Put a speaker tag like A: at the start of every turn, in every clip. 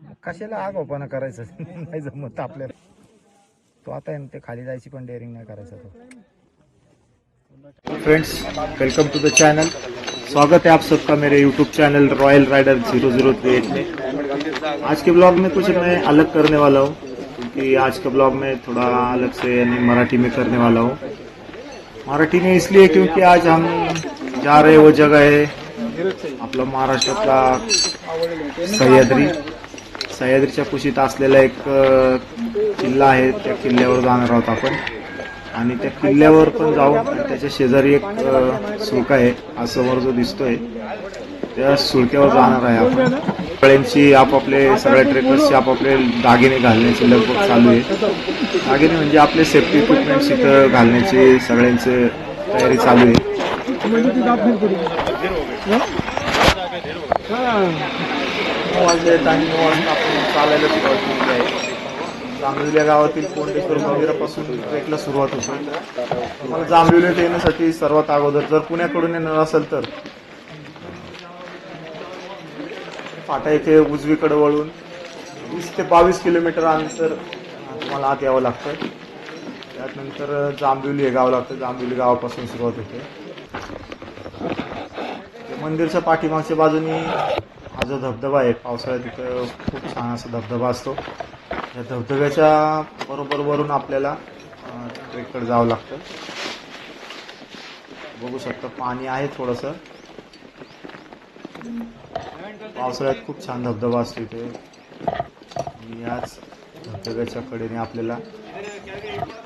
A: कशाला आगाऊपणा करायचं नाही जमत आपल्याला. तो आता आहे ना, ते खाली जायची पण डेअरिंग नाही करायचा तो. Friends, welcome to the channel. स्वागत है आप सबका मेरे यूट्यूब चैनल रॉयल राइडर 003 में। आज के ब्लॉग में कुछ मैं अलग करने वाला हूँ, क्योंकि आज का ब्लॉग में थोड़ा अलग से यानी मराठी में करने वाला हूँ। मराठी में इसलिए क्योंकि आज हम जा रहे वो जगह है आपला महाराष्ट्रातला सह्याद्रीच्या कुशीत असलेला एक किल्ला आहे। त्या किल्ल्यावर जाणार आहोत आपण आणि त्या किल्ल्यावर पण जाऊन त्याच्या शेजारी एक सुळका आहे, हा समोर जो दिसतोय त्या सुळक्यावर जाणार आहे आपण। सगळ्यांची आपापले सगळ्या ट्रेकर्सची आपापले दागिने घालण्याची लगबग चालू आहे। दागिने म्हणजे आपले सेफ्टी इक्विपमेंट्स इथं घालण्याची सगळ्यांची तयारी चालू आहे। चालायला सुरुवात केली आहे। जांभविल्या गावातील कोंडेश्वर मंदिरापासून ट्रेकला सुरुवात होते। तुम्हाला जांभविल्यात येण्यासाठी सर्वात अगोदर जर पुण्याकडून येणार असेल तर फाटा येथे उजवीकडे वळून 20 ते 22 किलोमीटर अंतर तुम्हाला आत यावं लागतं। त्यानंतर जांभविली हे गाव लागतं। जांभविली गावापासून सुरुवात होते। मंदिरच्या पाठीमागच्या बाजूनी हा जो धबधबा आहे, पावसाळ्यात तिथं खूप छान असा धबधबा असतो। या धबधब्याच्या बरोबर वरून आपल्याला ट्रेककडे जावं लागतं। बघू शकता पाणी आहे थोडंसं। पावसाळ्यात खूप छान धबधबा असतो इथे। याच धबधब्याच्या कडेने आपल्याला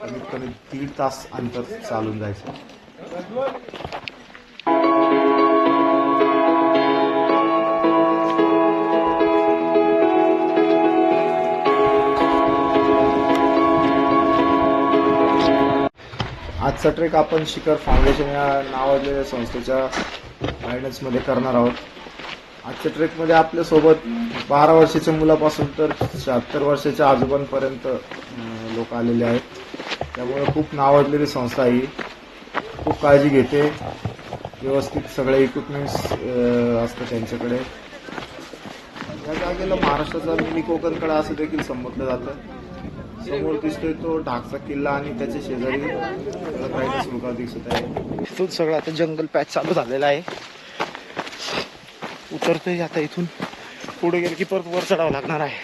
A: कमीत कमी 1.5 तास अंतर चालून जायचं। आजचा ट्रेक आपण शिखर फाउंडेशन या नावाजलेल्या संस्थेच्या गायडन्समध्ये करणार आहोत। आजच्या ट्रेकमध्ये आपल्यासोबत 12 वर्षाच्या मुलापासून तर 76 वर्षाच्या आजोबांपर्यंत लोक आलेले आहेत। त्यामुळे खूप नावाजलेली संस्था आहे। खूप काळजी घेते, व्यवस्थित सगळे इक्विपमेंट्स असतं त्यांच्याकडे। या जागेला महाराष्ट्राचा मिनी कोकणकडा असं देखील संबोधलं जातं। समोर दिसतोय तो ढाकचा किल्ला आणि त्याच्या शेजारी राहायचा सुळका दिसत आहे। इथून सगळं आता जंगल पॅच चालू झालेला आहे। उतरतोय आता, इथून पुढे गेलं की परत वर चढावं लागणार आहे।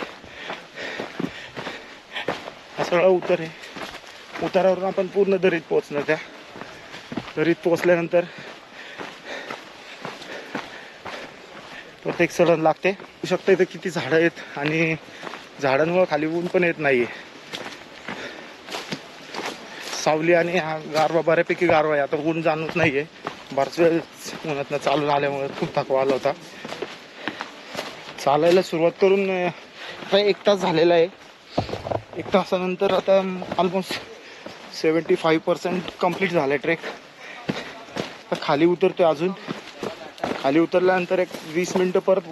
A: हा सगळा उतार आहे। उतारावरून आपण पूर्ण दरीत पोहोचणार। त्या दरीत पोहोचल्यानंतर प्रत्येक चढण लागते। बघू शकता इथे किती झाडं आहेत आणि झाडांमुळे खाली ऊन पण येत नाहीये। सावली आणि गारवा, बऱ्यापैकी गारवा आहे। आता ऊन जाणवत नाहीये। बराच वेळ उन्हातनं चालून आल्यामुळे खूप थकवा आला होता। चालायला सुरुवात करून आता 1 तास झालेला आहे। 1 तासानंतर आता ऑलमोस्ट 75% कंप्लीट झालं ट्रेक। तर खाली उतरतोय अजून। खाली उतरल्यानंतर एक 20 मिनिटं परत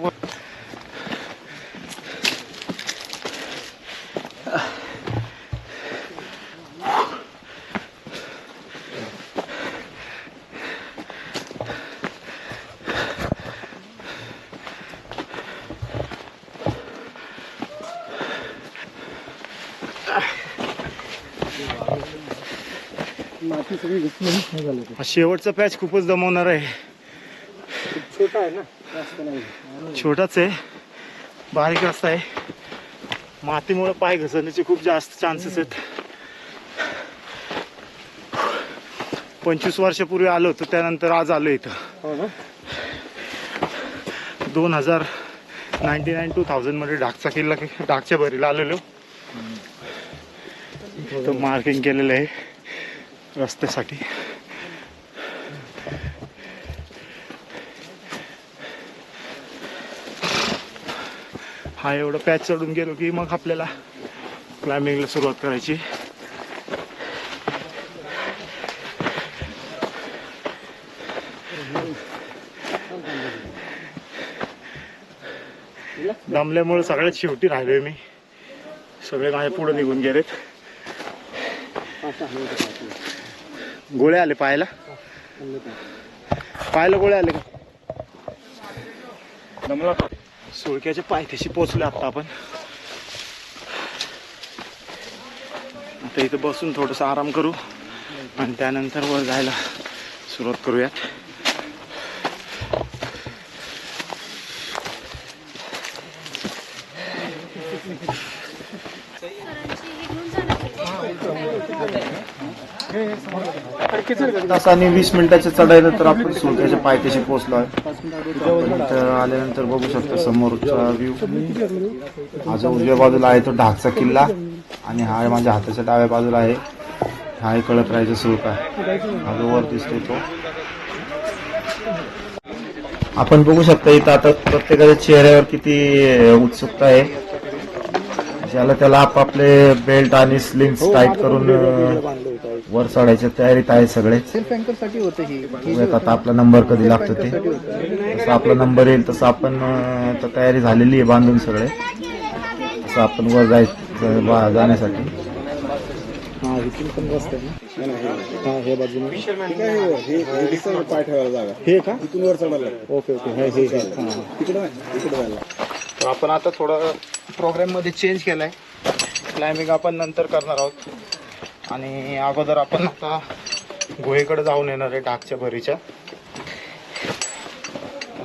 A: शेवटचा पॅच खूपच दमवणार आहे। छोटा आहे ना, जास्त नाही, छोटाच आहे, बारीक रस्ता आहे। मातीमुळे पाय घसरण्याचे खूप जास्त चान्सेस आहेत। 25 वर्षापूर्वी आलो होतो, त्यानंतर आज आलो इथं। 2099-2000 मध्ये ढाकचा किल्ला, ढाकच्या भरीला आलेलो। तो मार्किंग केलेलं आहे रस्त्यासाठी। हा एवढं पॅच चढून गेलो की मग आपल्याला क्लाइम्बिंगला सुरुवात करायची। दमल्यामुळे सगळ्यात शेवटी राहिलोय मी। सगळे माझ्या पुढे निघून गेलेत। गोळे आले पायाला, पायाला गोळे आले का? दमला सुळक्याच्या पायथ्याशी पोचलो आता आपण. आता इथं बसून थोडंसं आराम करू आणि त्यानंतर वर जायला सुरुवात करूयात. तासाने 20 मिनिटाच्या चढाईनंतर आपण सुळक्याच्या पायथ्याशी पोहोचलो आहे. इथं आल्यानंतर बघू शकता समोरचा व्ह्यू. माझ्या उजव्या बाजूला आहे तो ढाकचा किल्ला आणि हा माझ्या हाताच्या डाव्या बाजूला आहे हा आहे कळपरायचा सुळका. हा जो वर दिसतोय तो. आपण बघू शकता इथं आता प्रत्येकाच्या चेहऱ्यावर किती उत्सुकता आहे. ज्याला त्याला आपापले बेल्ट आणि स्लिंग्स टाईट करून वर चढायच्या तयारीत आहे सगळे. आता आपला नंबर कधी लागतो ते जसं आपला नंबर येईल तसं आपण तयारी झालेली आहे बांधून सगळे. तसं आपण वर जाण्यासाठी. हे बाजूने पाय ठेवायला जागा हे का इथून वर चढायला. ओके तिकडे तर आपण आता थोडं प्रोग्राम मध्ये चेंज केलाय. क्लाइम्बिंग आपण नंतर करणार आहोत आणि अगोदर आपण आता गुहेकडे जाऊन येणार आहे ढाकच्या भरीच्या.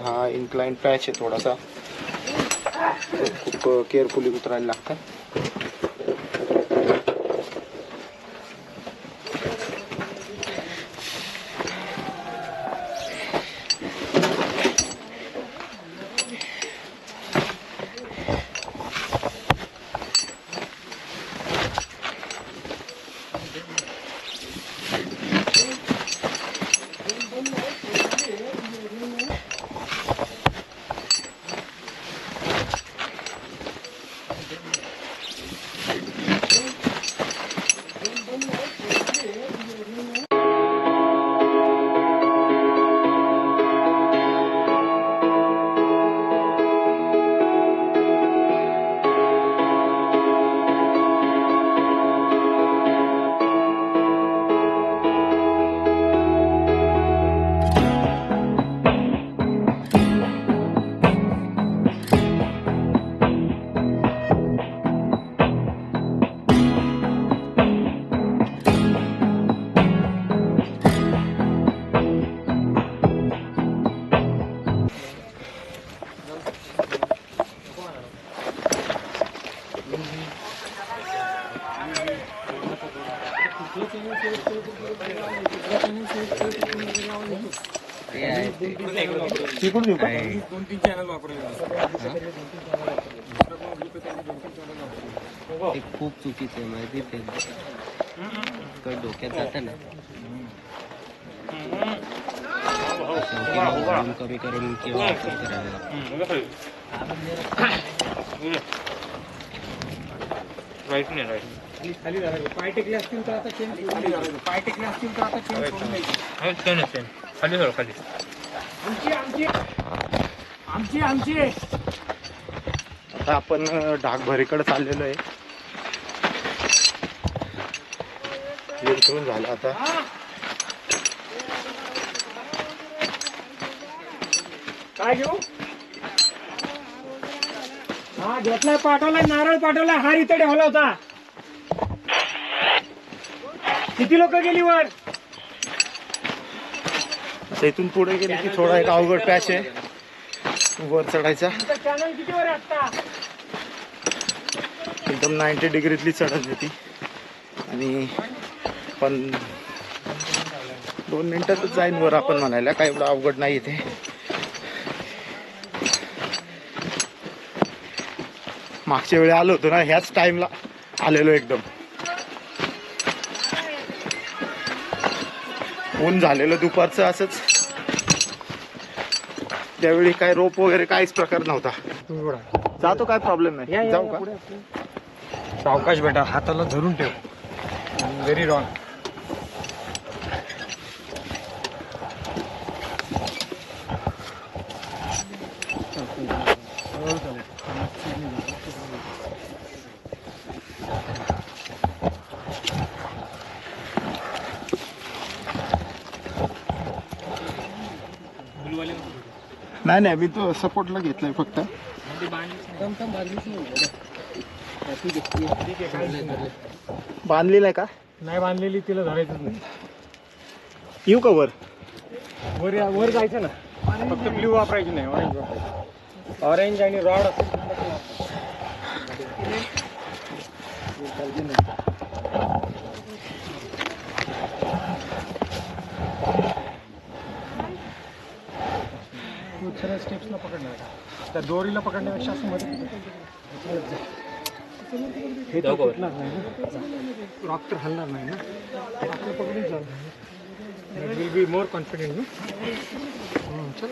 A: हा इन्क्लाइन पॅच आहे थोडासा, खूप केअरफुली उतरायला लागतं.
B: दोन-तीन चॅनल ते खूप चुकीचं आहे माहिती ते डोक्यात जातं ना. कमी करून किंवा राईट नाही राईट खाली पाय टेकले असतील तर आता चेंज पाय टेकले असतील तर आता चेंज खाली खाली आमची
A: आता आपण ढाकभरीकडे चाललेलो आहे. झालं आता.
C: काय घेऊ? हा घेतलाय, पाठवलाय, नारळ पाठवलाय, हार इथे ठेवला होता. किती लोक गेली वर?
A: इथून पुढे गेले की थोडा एक अवघड पॅच आहे वर चढायचा.
C: चॅनल किती वर आता?
A: एकदम 90 डिग्रीतली चढत होती आणि पण 2 मिनिटातच जाईन वर आपण म्हणायला. काय एवढं अवघड नाही ते. मागच्या वेळी आलो होतो ना ह्याच टाइमला आलेलो. एकदम ऊन झालेलं दुपारचं असंच. त्यावेळी काय रोप वगैरे काहीच प्रकार नव्हता. जातो काय प्रॉब्लेम नाही. जाऊ का?
C: सावकाश बेटा, हाताला धरून ठेव. Very wrong.
A: नाही मी तो सपोर्टला घेतलाय फक्त. बांधली नाही का?
C: नाही बांधलेली, तिला धरायचंच नाही.
A: येऊ का वर?
C: वर जायचं ना, फक्त ब्ल्यू वापरायची नाही, ऑरेंज वापरायची. ऑरेंज आणि रॉड असेल सरळ स्टेप्सला पकडणार का? त्या दोरीला पकडण्यापेक्षा असं मध्ये हे तर तुटणार नाही ना, रॉक तर हलणार नाही ना, आपलं पकडून चालणार. विल बी मोर कॉन्फिडेंट ना. चल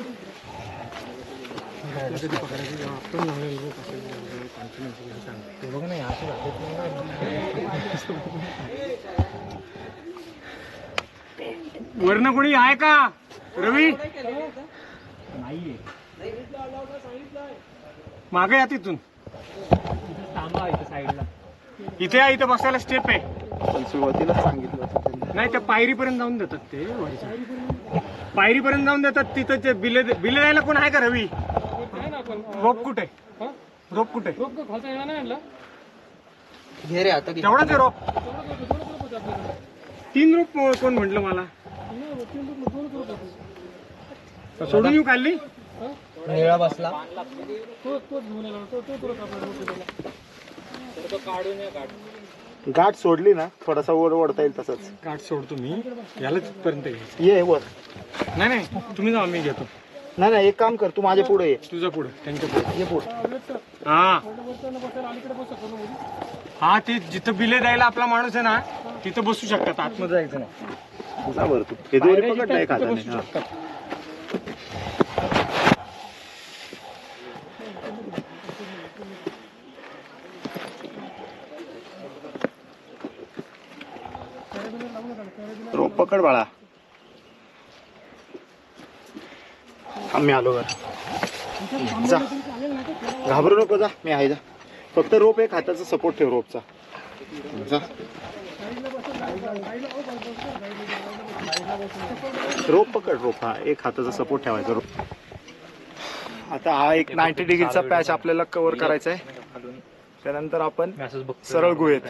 C: कधी पकडायची जेव्हा आपण लावलेलं लोक असेल कॉन्फिडन्स सांग ते बघ नाही असं वर्ण कोणी आहे का रवी? नाहीये, मागे या तिथून. इथे आहे, इथे बसायला स्टेप आहे.
A: पण सुरुवातीला सांगितलं होतं त्यांनी.
C: नाही, त्या पायरीपर्यंत जाऊन देतात ते, पायरीपर्यंत जाऊन देतात. तिथं ते बिले द्यायला कोण आहे का रवी? रोप कुठे? रोप कुठे? तेवढाच आहे रोप. 3 रोप कोण म्हटलं मला? सोडून येऊ खाल्ली?
B: निळा बसला.
A: गाठ सोडली ना, थोडासा वर ओढता येईल तसंच.
C: गाठ सोडतो मी, यालाच पर्यंत
A: ये वर.
C: नाही तुम्ही जा, मी घेतो.
A: नाही, एक काम कर, तू माझ्या पुढे ये.
C: तुझं पुढे, त्यांच्या पुढे
A: ये पुढे.
C: हा ते जिथं बिले द्यायला आपला माणूस आहे ना, तिथं बसू शकतात, आतमध्ये जायचं नाही.
A: जा बरं तू. हे दोरी पकड नाही खात. रोप पकड बाळा. आम्ही आलो वर. जा, घाबरू नको, जा, मी आहे. जा, फक्त रोप एक हाताचा सपोर्ट ठेव रोपचा. जा, रोप पकड. रोप हा एक हाताचा सपोर्ट ठेवायचा. रोप आता हा एक 90 डिग्रीचा पॅच आपल्याला कव्हर करायचा आहे. त्यानंतर आपण सरळ गुहेत.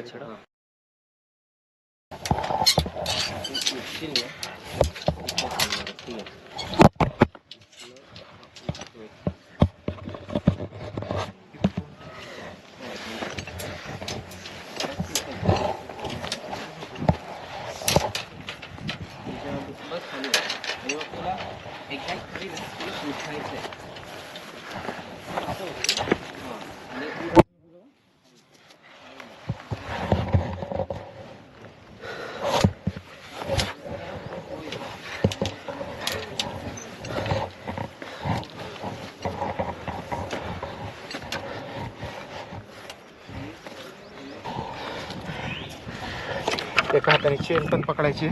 A: एका हाताने चेन पण पकडायची.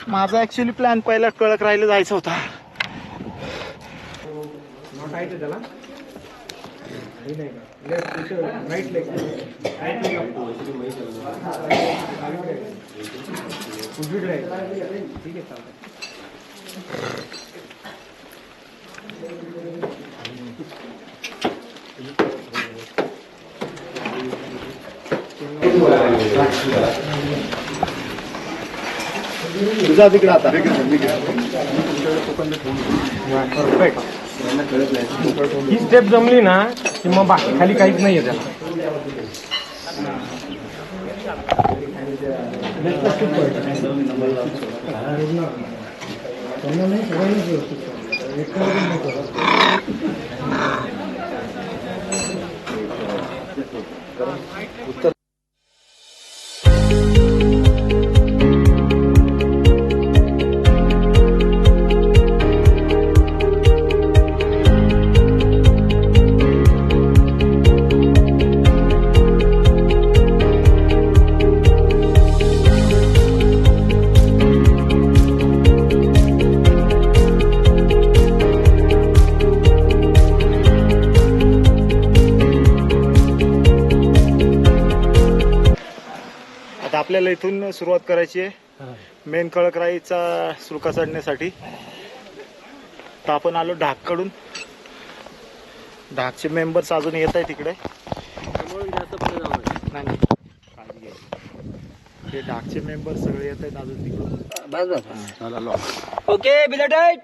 A: माझा ऍक्च्युली प्लॅन पहिला कळक राहिला जायचा होता. तुझा तिकडे आता
C: परफेक्ट. ही स्टेप जमली ना की मग बाकी खाली काहीच नाहीये त्याला.
A: उत्तर आपल्याला इथून सुरुवात करायची आहे मेन कळकराईचा सुळका चढण्यासाठी. तर आपण आलो ढाककडून. ढाकचे मेंबर्स अजून येत आहे तिकडे. नाही काळजी घ्यायची. ते ढाकचे मेंबर सगळे येत आहेत अजून तिकडून.
B: Okay belated.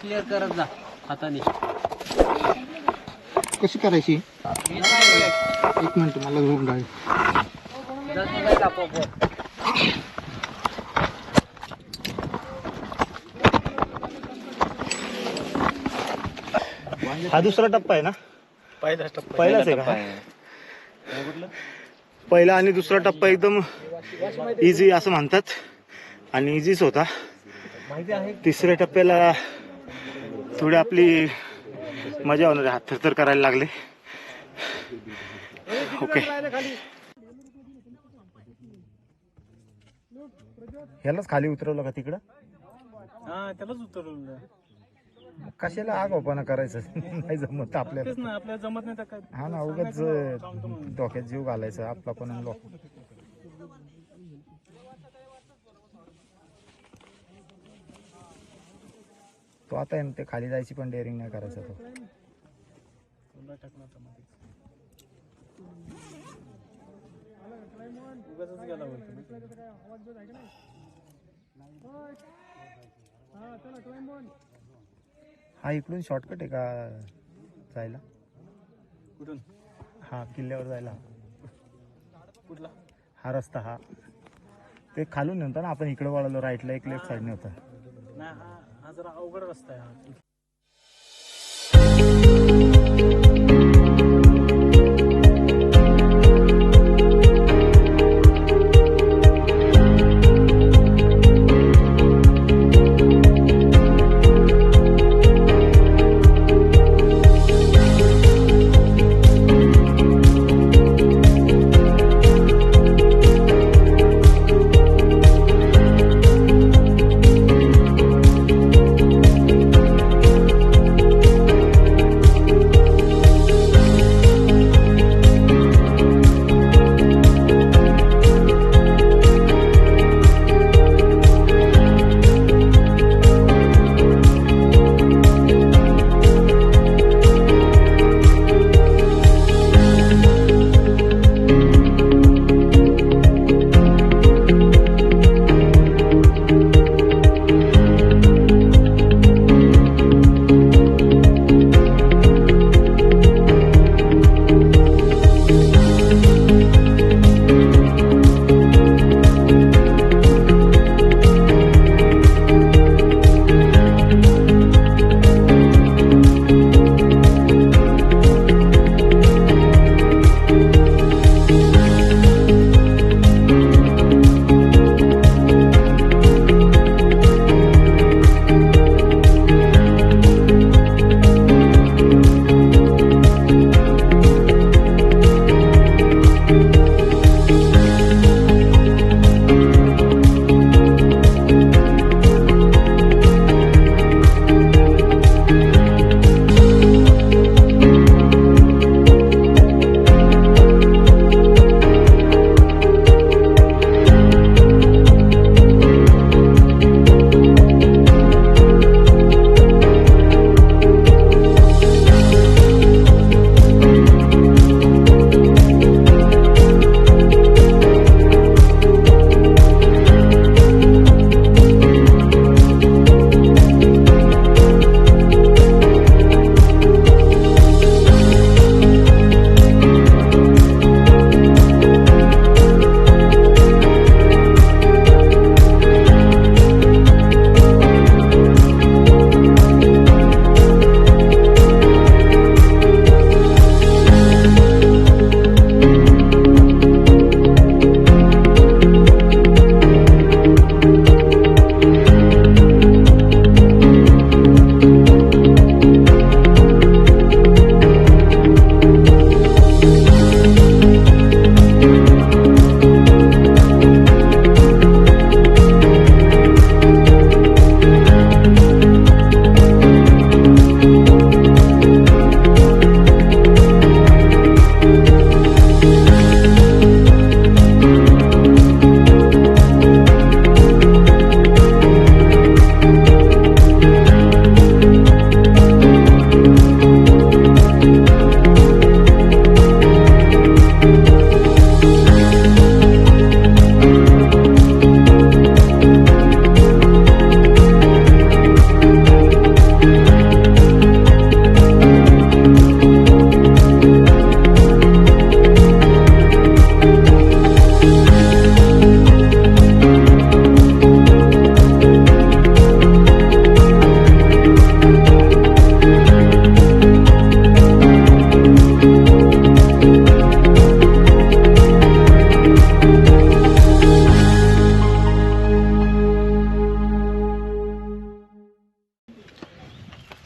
B: क्लिअर करत जा हाताने.
A: कशी करायची? एक मिनिट मला घेऊन गाडी. हा दुसरा टप्पा आहे ना?
B: पहिलाच टप्पा.
A: पहिलाच आहे का? पहिला आणि दुसरा टप्पा एकदम इझी असं म्हणतात आणि इझीच होता. तिसऱ्या टप्प्याला थोडी आपली मजा होणार आहे. हात थरथर करायला लागले. ओके ह्यालाच खाली उतरवलं का तिकडं?
C: हा त्यालाच उतरवलं.
A: कशाला आगाऊपणा करायचं? नाही जमत आपल्याला.
C: तेच ना आपल्याला जमत नाही तर काय.
A: हा ना उगाच डोक्यात जीव घालायचा आपला पण आणि लोक. तो आता आहे ना, ते खाली जायची पण डेअरिंग नाही करायचा तो.
C: उगाचच गेला वरती.
A: हा इकडून शॉर्टकट आहे का जायला?
C: कुठून?
A: हा किल्ल्यावर जायला
C: कुठला?
A: हा रस्ता. हा ते खालून नव्हता ना, आपण इकडे वळलो राईटला. एक लेफ्ट साईडने होता.
C: नाही हा जरा अवघड रस्ता आहे हा.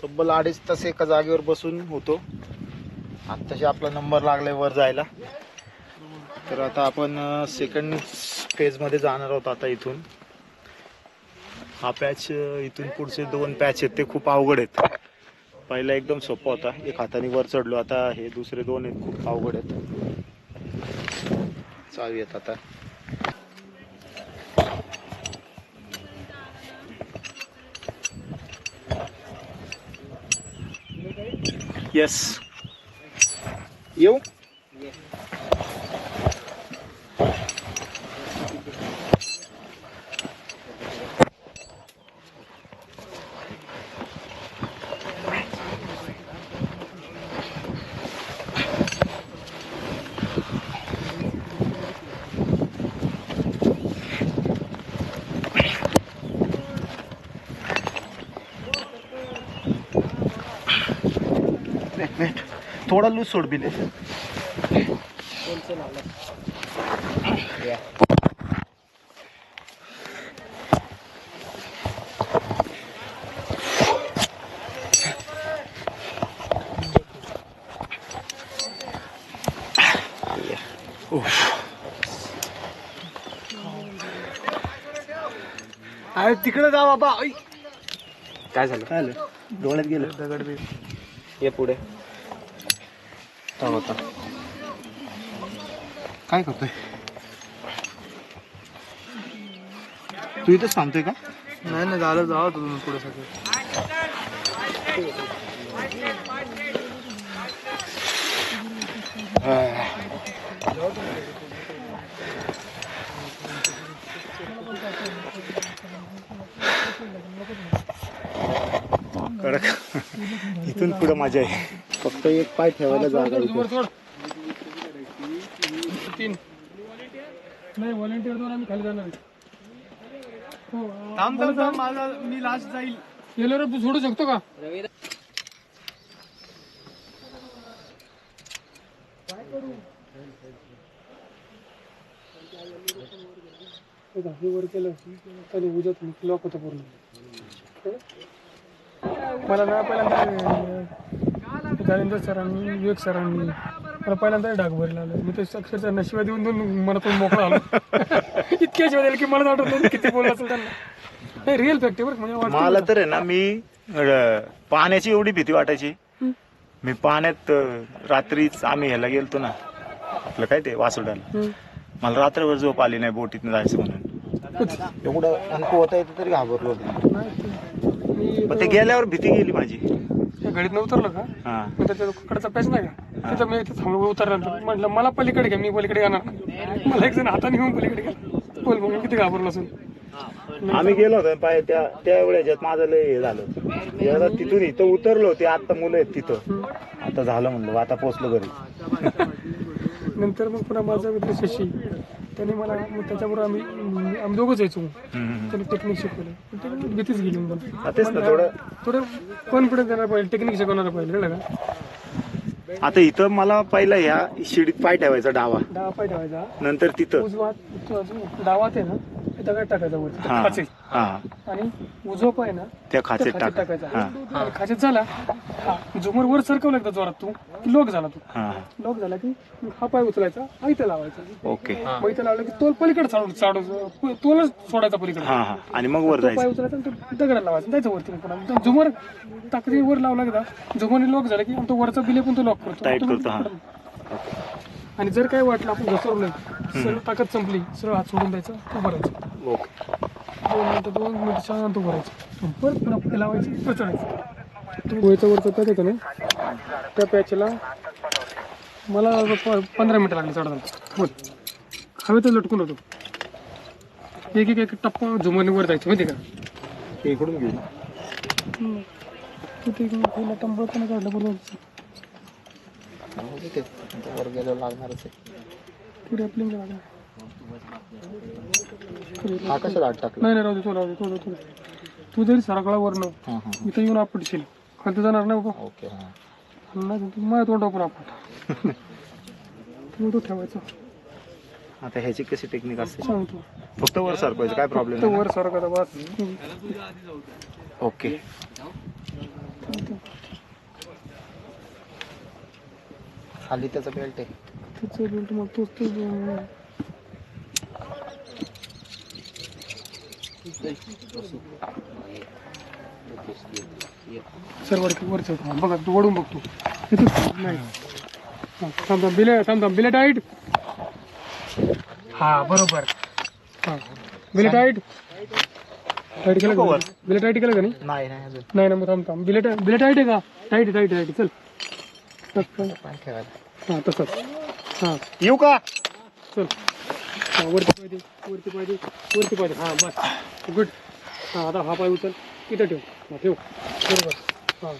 A: तब्बल 2.5 तास एका जागेवर बसून होतो. आत्ताशी आपला नंबर लागलाय वर जायला. तर आता आपण सेकंड फेज मध्ये जाणार आहोत. आता इथून हा पॅच, इथून पुढचे 2 पॅच आहेत ते खूप अवघड आहेत. पहिला एकदम सोपा होता, एक हाताने वर चढलो. आता हे दुसरे 2 आहेत खूप अवघड आहेत. चालूयात आता. येस, येऊ. वेट, थोडा लूज सोड बिले.
C: अरे तिकडे जा बाबा.
B: काय झालं?
A: काय झालं? डोळ्यात गेलं
C: दगड बी.
B: ये पुढे.
A: होता. काय करतोय तू? इथंच थांबतोय का?
C: नाही झालं, जावा तुम्ही पुढे सगळं.
A: कडक. इथून पुढे मजा आहे. फक्त एक पाय ठेवायला जागा आहे.
C: 3 नाही व्हॉलेंटियर 2 आम्ही खाली जाणार. थांब माझा, मी लास्ट जाईल. गेल्यावर तू सोडू शकतो का? वर केलं आणि उद्या लॉक होतं पूर्ण. मला ना पहिल्यांदा जालिंदर सरांनी, विवेक सरांनी मला पहिल्यांदा डाग भरला आलं. मी ते अक्षरशः नशिबा देऊन मनातून मोकळा आलो. इतक्या शिवाय दिले की मला वाटत नाही किती बोलला असेल त्यांना. नाही रिअल फॅक्ट आहे बरं. म्हणजे
A: मला तर आहे ना, मी पाण्याची एवढी भीती वाटायची. मी पाण्यात रात्रीच आम्ही ह्याला गेलतो ना, आपलं काय ते वासुडाला. मला रात्रभर झोप आली नाही बोटीतनं जायचं म्हणून. एवढं अनुभव होता येतं तरी घाबरलो होतो. मग ते गेल्यावर भीती गेली माझी.
C: घडीत न उतरलं का?
A: हा,
C: मग त्याच्या कडचा पॅच नाही का, तिथं मी थांबलो. उतरल्यानंतर म्हटलं मला पलीकडे घ्या, मी पलीकडे येणार. मला एक जण हाताने घेऊन पलीकडे गेला. बोल मग किती घाबरलो असेल.
A: आम्ही गेलो होतो पाय त्या वेळेच्यात माझं लय हे झालं. एकदा तिथून इथं उतरलो. ते आता मुलं आहेत तिथं. आता झालं म्हणलं, आता पोचलो घरी.
C: नंतर मग पुन्हा माझा मित्र शशी, त्याने मला, मग त्याच्याबरोबर आम्ही दोघंच यायचो. त्याने टेक्निक शिकवलं. त्याच्यामुळे भीतीच गेली. मग
A: तेच ना,
C: थोडं कॉन्फिडन्स देणार पाहिजे, टेक्निक शिकवणार पाहिजे. कळलं का?
A: आता इथं मला पहिला ह्या शिडीत पाय ठेवायचा डावा
C: पाय ठेवायचा.
A: नंतर तिथं
C: उजवा डावात आहे ना, दगड टाकायचा वरती खाचेत. आणि उजवा पाय ना
A: त्या खाचेत
C: टाकायचा. खाचेत झाला, झुमर वर सरकवलं एकदा जोरात तू की लॉक झाला. तू लॉक झाला की हा पाय उचलायचा, इथं लावायचा.
A: ओके.
C: मग इथं लावलं की तोल पलीकडे चाडू तोलच सोडायचा पलीकडे.
A: आणि मग वर
C: पाय
A: जायचं.
C: उचलायचा आणि तो दगडाला लावायचा, जायचं वरती. पुन्हा झुमर टाकली वर लावला का, झुमरने लॉक झाला की तो वरचा बिले पण तो लॉक करतो. आणि जर काय वाटलं आपण घसरलो, सरळ ताकद संपली, सरळ हात सोडून द्यायचा, उभं राहायचं.
A: ओके.
C: 2 मिनिटं शांत उभं राहायचं. परत पुन्हा पुढे लावायचं, परत चढायचं. वरचा पॅच होता ना, त्या पॅचला मला 15 मिनिटं लागली चढायला. बोल, हवेतच लटकून होतो. एक टप्पा झुमरने वर जायचं माहिती का.
A: इकडून घेऊ.
C: पहिला टंबळ पण काढलं बरोबर.
A: वर गेल्यावर लागणारच आहे. हा कशा दाट टाकला?
C: नाही राहू दे. तू जरी सरकळा वरनं इथं येऊन आपटशील, खाली जाणार नाही बाबा.
A: ओके.
C: माझ्या तोंड आपण आपट तू ठेवायचं.
A: आता ह्याची कशी टेक्निक असते?
C: सांगतो.
A: फक्त वर सरकवायचं, काय प्रॉब्लेम
C: वर सरकता बस.
A: ओके. खाली त्याचा बेल्ट आहे.
C: त्याचं बेल्ट मग तोच तो सर वरचं बघा तू वडून बघतो इथं नाही. थांब बिले टाईट. हा बरोबर. हा बिले टाईट केलं का? बिले टाईट केलं का नाही?
A: नाही नाही अजून
C: नाही ना मग थांब बिले टाईट आहे का? टाईट चल. हा तसंच. हा
A: येऊ का?
C: चल. हा वरती पाहिजे. हा बस गुड. हा आता हा पाय उचल इथं ठेव. हा ठेव बरोबर. हा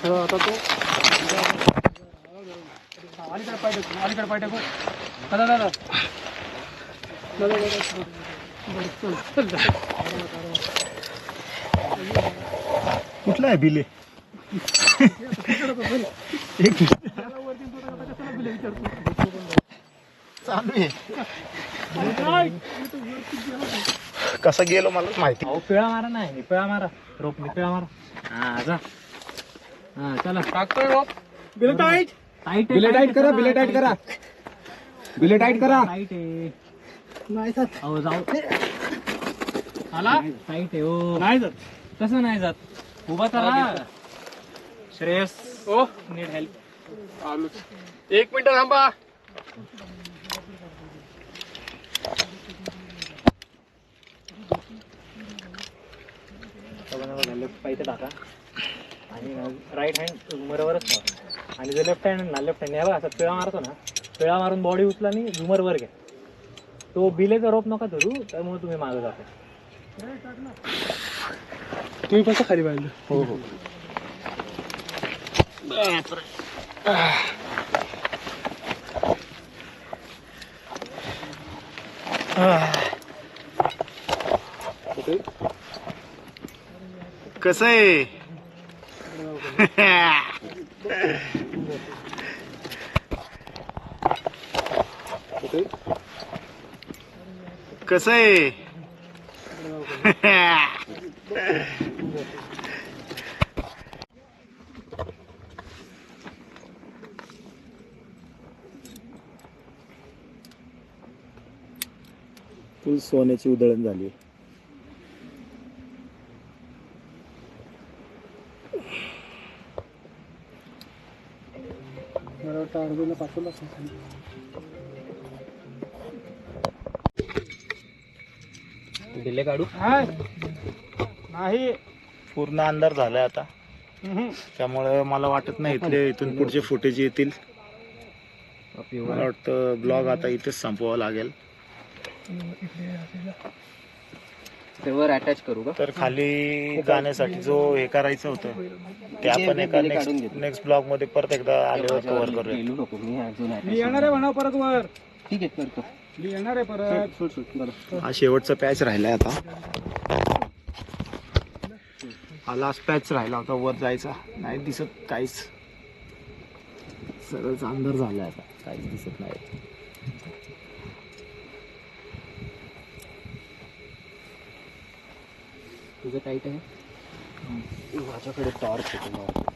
C: ठेवा आता तो अलीकडे पाय टाकू. दादा
A: कुठला आहे बिले? चालू आहे. कसं गेलो मलाच माहिती.
B: पिळा मारा नाही पिळा मारा रोपनी पिळा मारा. हा जा. हा चला टाकतोय रोप.
C: बिले टाईट.
A: बिले टाईट करा.
B: टाईट आहे. नाही जात. अहो जाऊ. आला टाईट आहे हो. नाही जात. कसं नाही जात? उभा तर राहा. श्रेयस
C: ओ
B: नीड हेल्प.
C: आलो. 1 मिनिट थांबा.
B: लेफ्ट पाय इथे टाका आणि राईट हँड झुमरवरच ठेवा. आणि जो लेफ्ट हँड ना लेफ्ट हँड बघा असं पिळा मारतो ना. पिळा मारून बॉडी उचला आणि झुमरवर घ्या. तो बिलेचा रोप नका धरू त्यामुळे तुम्ही मागे जाता.
C: तुम्ही कसं खाली पाहिलं?
A: हो हो. कसं आहे? कसं आहे? फुल सोन्याची उधळण झाली.
C: मला वाटतं अर्जुनला पाठवलं असेल खाली.
B: बिले काढू.
C: नाही
A: पूर्ण अंधार झालाय आता. त्यामुळे मला वाटत नाही इथून पुढचे फुटेज येतील. मला वाटतं ब्लॉग आता इथेच संपवावा लागेल.
B: वर अटॅच करू का?
A: तर खाली जाण्यासाठी जो हे करायचं होतं ते आपण एका नेक्स्ट ब्लॉग मध्ये परत एकदा आल्यावर कव्हर करूया.
C: मी येणार आहे म्हणा परत वर.
B: ठीक आहे करतो.
C: मी येणार आहे परत.
A: हा शेवटचा पॅच राहिलाय आता. हा लास्ट पॅच राहिला होता वर जायचा. नाही दिसत काहीच. सरळच अंधार झालाय आता. काहीच दिसत नाही.
B: तुझं टाईट आहे.
A: माझ्याकडे टॉर्च होतो.